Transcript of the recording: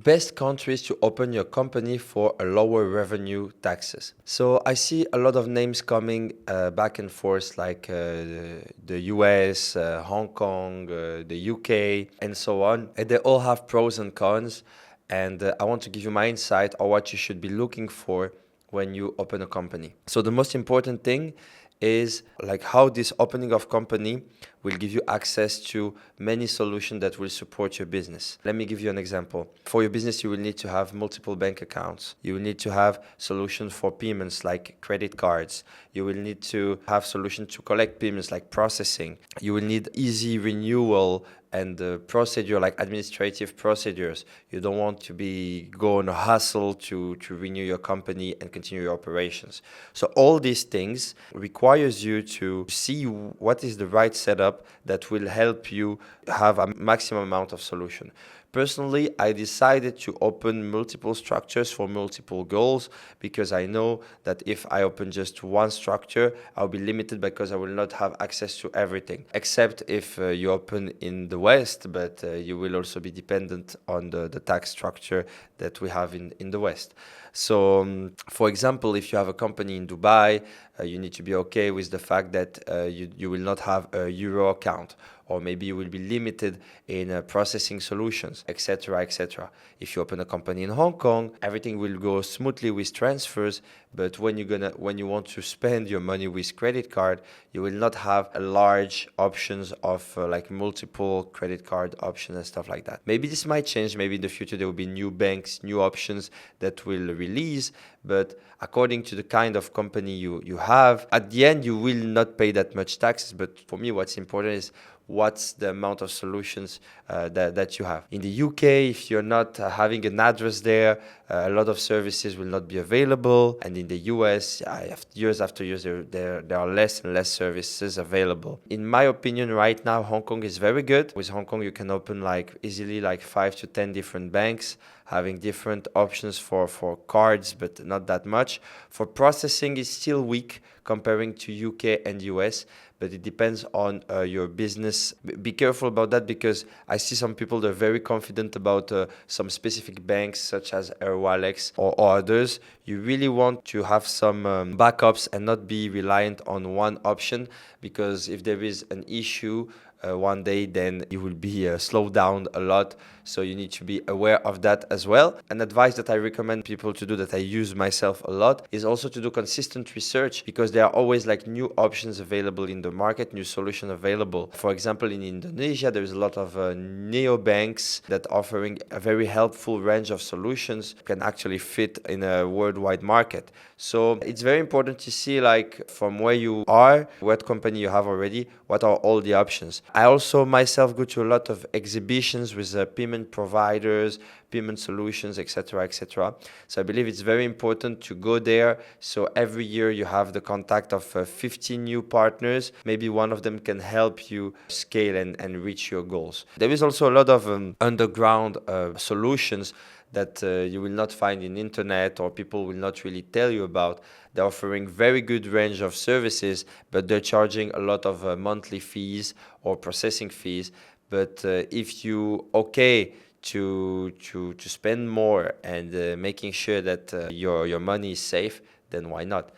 Best countries to open your company for a lower revenue taxes. So I see a lot of names coming back and forth, like the US, Hong Kong, the UK, and so on. And they all have pros and cons. And I want to give you my insight on what you should be looking for when you open a company. So the most important thing is like how this opening of company will give you access to many solutions that will support your business. Let me give you an example. For your business, you will need to have multiple bank accounts. You will need to have solutions for payments like credit cards. You will need to have solutions to collect payments like processing. You will need easy renewal and procedure like administrative procedures. You don't want to be going a hustle to renew your company and continue your operations. So all these things requires you to see what is the right setup that will help you have a maximum amount of solution. Personally, I decided to open multiple structures for multiple goals because I know that if I open just one structure, I'll be limited because I will not have access to everything. Except if you open in the West, but you will also be dependent on the tax structure that we have in the West. So, for example, if you have a company in Dubai, you need to be okay with the fact that you will not have a euro account, or maybe you will be limited in processing solutions, etc., etc. If you open a company in Hong Kong, everything will go smoothly with transfers, but when you want to spend your money with credit card, you will not have a large options of like multiple credit card options and stuff like that. Maybe this might change. Maybe in the future there will be new banks, new options that will release, but according to the kind of company you have, at the end you will not pay that much taxes. But for me, what's important is what's the amount of solutions that you have. In the UK, if you're not having an address there, a lot of services will not be available. And in the US, years after years, there are less and less services available. In my opinion, right now, Hong Kong is very good. With Hong Kong, you can open like easily like 5 to 10 different banks, having different options for cards, but not that much. For processing, it's still weak comparing to UK and US, but it depends on your business. Be careful about that because I see some people that are very confident about some specific banks such as Airwallex or others. You really want to have some backups and not be reliant on one option, because if there is an issue one day, then you will be slowed down a lot. So you need to be aware of that as well. An advice that I recommend people to do, that I use myself a lot, is also to do consistent research, because there are always like new options available in the market, new solutions available. For example, in Indonesia, there's a lot of neobanks that offering a very helpful range of solutions can actually fit in a worldwide market. So it's very important to see like from where you are, what company you have already, what are all the options. I also myself go to a lot of exhibitions with payment providers, payment solutions, etc., etc. So I believe it's very important to go there. So every year you have the contact of 15 new partners. Maybe one of them can help you scale and reach your goals. There is also a lot of underground solutions that you will not find in internet, or people will not really tell you about. They're offering very good range of services, but they're charging a lot of monthly fees or processing fees. But if you to spend more and making sure that your money is safe, then why not?